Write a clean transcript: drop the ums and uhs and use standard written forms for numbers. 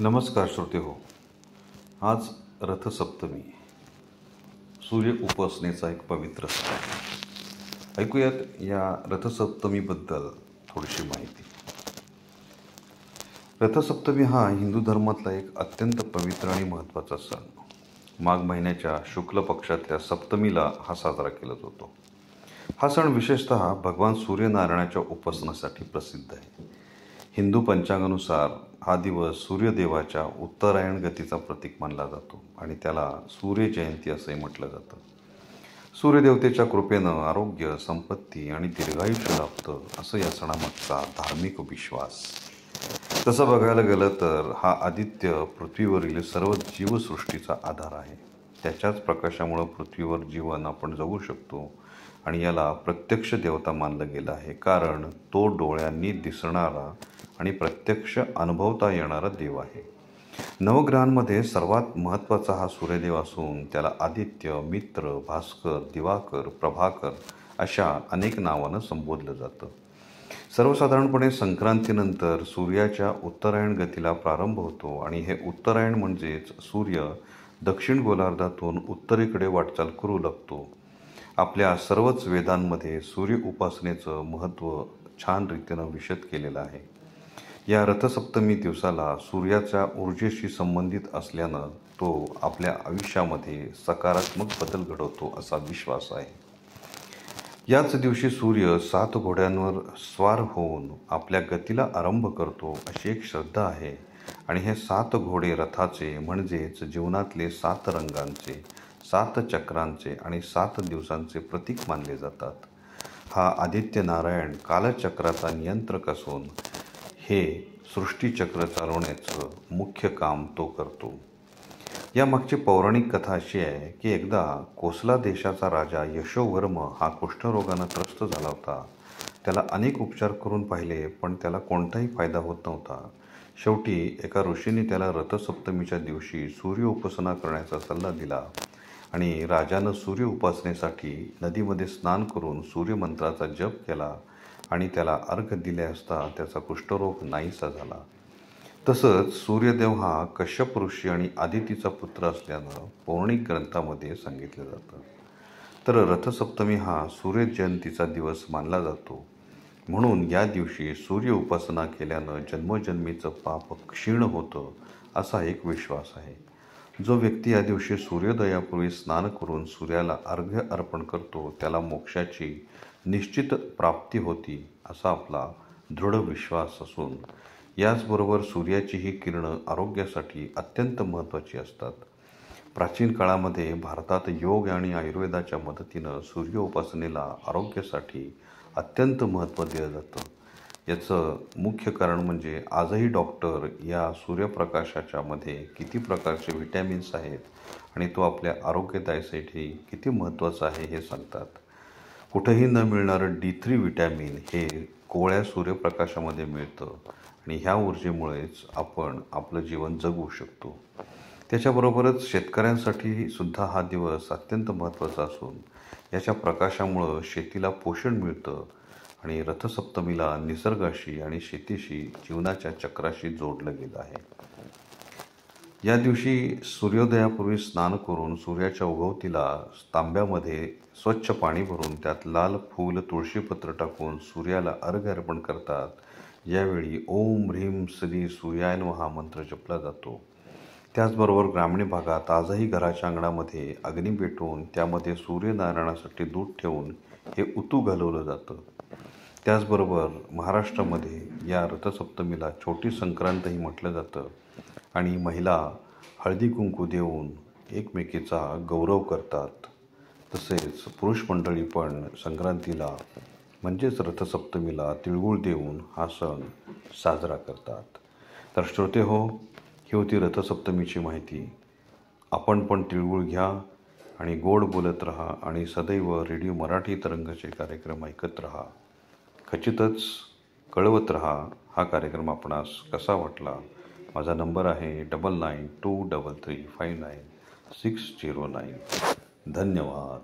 नमस्कार श्रोते हो. आज रथसप्तमी, सूर्य उपासनेचा एक पवित्र सण आहे. ऐकूयात या रथसप्तमीबद्दल थोडीशी माहिती. रथसप्तमी हा हिंदू धर्मातला एक अत्यंत पवित्र आणि महत्त्वाचा सण. माघ महिन्याच्या शुक्ल पक्षातल्या सप्तमीला हा साजरा केला जातो. हा सण विशेषतः भगवान सूर्यनारायणाच्या उपासनासाठी प्रसिद्ध आहे. हिंदू पंचांगानुसार हा दिवस सूर्यदेवाच्या उत्तरायण गतीचा प्रतीक मानला जातो आणि त्याला सूर्य जयंती असंही म्हटलं जातं. सूर्यदेवतेच्या कृपेनं आरोग्य, संपत्ती आणि दीर्घायुष्य लाभतं असं या सणामागचा धार्मिक विश्वास. तसं बघायला गेलं तर हा आदित्य पृथ्वीवरील सर्व जीवसृष्टीचा आधार आहे. त्याच्याच प्रकाशामुळं पृथ्वीवर जीवन आपण जगू शकतो आणि याला प्रत्यक्ष देवता मानलं गेलं आहे, कारण तो डोळ्यांनी दिसणारा आणि प्रत्यक्ष अनुभवता येणारा देव आहे. नवग्रहांमध्ये सर्वात महत्त्वाचा हा सूर्यदेव असून त्याला आदित्य, मित्र, भास्कर, दिवाकर, प्रभाकर अशा अनेक नावानं संबोधलं जातं. सर्वसाधारणपणे संक्रांतीनंतर सूर्याच्या उत्तरायण गतीला प्रारंभ होतो आणि हे उत्तरायण म्हणजेच सूर्य दक्षिण गोलार्धातून उत्तरेकडे वाटचाल करू लागतो. आपल्या सर्वच वेदांमध्ये सूर्य उपासनेचं महत्त्व छान रीतीनं विशद केलेलं आहे. या रथसप्तमी दिवसाला सूर्याच्या ऊर्जेशी संबंधित असल्यानं तो आपल्या आयुष्यामध्ये सकारात्मक बदल घडवतो असा विश्वास आहे. याच दिवशी सूर्य 7 घोड्यांवर स्वार होऊन आपल्या गतीला आरंभ करतो अशी एक श्रद्धा आहे आणि हे 7 घोडे रथाचे म्हणजेच जीवनातले 7 रंगांचे, 7 चक्रांचे आणि 7 दिवसांचे प्रतीक मानले जातात. हा आदित्य नारायण कालचक्राचा नियंत्रक असून हे सृष्टीचक्र चालवण्याचं मुख्य काम तो करतो. यामागची पौराणिक कथा अशी आहे की एकदा कोसला देशाचा राजा यशोवर्म हा कुष्ठरोगानं त्रस्त झाला होता. त्याला अनेक उपचार करून पाहिले पण त्याला कोणताही फायदा होत नव्हता. शेवटी एका ऋषीने त्याला रथसप्तमीच्या दिवशी सूर्य उपासना करण्याचा सल्ला दिला आणि राजानं सूर्य उपासनेसाठी नदीमध्ये स्नान करून सूर्यमंत्राचा जप केला आणि त्याला अर्घ्य दिले असता त्याचा कुष्ठरोग नाहीसा झाला. तसंच सूर्यदेव हा कश्यप ऋषी आणि आदितीचा पुत्र असल्यानं पौराणिक ग्रंथामध्ये सांगितलं जातं. तर रथसप्तमी हा सूर्य जयंतीचा दिवस मानला जातो. म्हणून या दिवशी सूर्य उपासना केल्यानं जन्मोजन्मीचं पाप क्षीण होतं असा एक विश्वास आहे. जो व्यक्ती या दिवशी सूर्योदयापूर्वी स्नान करून सूर्याला अर्घ्य अर्पण करतो त्याला मोक्षाची निश्चित प्राप्ती होती असा आपला दृढ विश्वास असून याचबरोबर सूर्याची ही किरणं आरोग्यासाठी अत्यंत महत्त्वाची असतात. प्राचीन काळामध्ये भारतात योग आणि आयुर्वेदाच्या मदतीनं सूर्य उपासनेला आरोग्यासाठी अत्यंत महत्त्व दिलं जातं. याचं मुख्य कारण म्हणजे आजही डॉक्टर या सूर्यप्रकाशाच्या मध्ये किती प्रकारचे व्हिटॅमिन्स आहेत आणि तो आपल्या आरोग्यदायीसाठी किती महत्त्वाचा आहे हे सांगतात. कुठेही न मिळणारं D3 व्हिटॅमिन हे कोवळ्या सूर्यप्रकाशामध्ये मिळतं आणि ह्या ऊर्जेमुळेच आपण आपलं जीवन जगू शकतो. त्याच्याबरोबरच शेतकऱ्यांसाठी सुद्धा हा दिवस अत्यंत महत्त्वाचा असून याच्या प्रकाशामुळं शेतीला पोषण मिळतं आणि रथसप्तमीला निसर्गाशी आणि शेतीशी जीवनाच्या चक्राशी जोडलं गेलं आहे. या दिवशी सूर्योदयापूर्वी स्नान करून सूर्याच्या उगवतीला तांब्यामध्ये स्वच्छ पाणी भरून त्यात लाल फूल, तुळशीपत्र टाकून सूर्याला अर्घ्य अर्पण करतात. यावेळी ओम ह्रीं श्री सूर्याय नमः हा मंत्र जपला जातो. त्याचबरोबर ग्रामीण भागात आजही घराच्या अंगणामध्ये अग्नी पेटवून त्यामध्ये सूर्यनारायणासाठी दूध ठेवून हे उतू घालवलं जातं. त्याचबरोबर महाराष्ट्रामध्ये या रथसप्तमीला छोटी संक्रांतही म्हटलं जातं आणि महिला हळदी कुंकू देऊन एकमेकीचा गौरव करतात. तसेच पुरुष मंडळी पण संक्रांतीला म्हणजेच रथसप्तमीला तिळगुळ देऊन हा सण साजरा करतात. तर श्रोते हो, ही होती रथसप्तमीची माहिती. आपण पण तिळगुळ घ्या आणि गोड बोलत राहा आणि सदैव रेडिओ मराठी तरंगाचे कार्यक्रम ऐकत राहा. खचितच कळवत राहा हा कार्यक्रम आपणास कसा वाटला. माझा नंबर आहे 9923359609. धन्यवाद.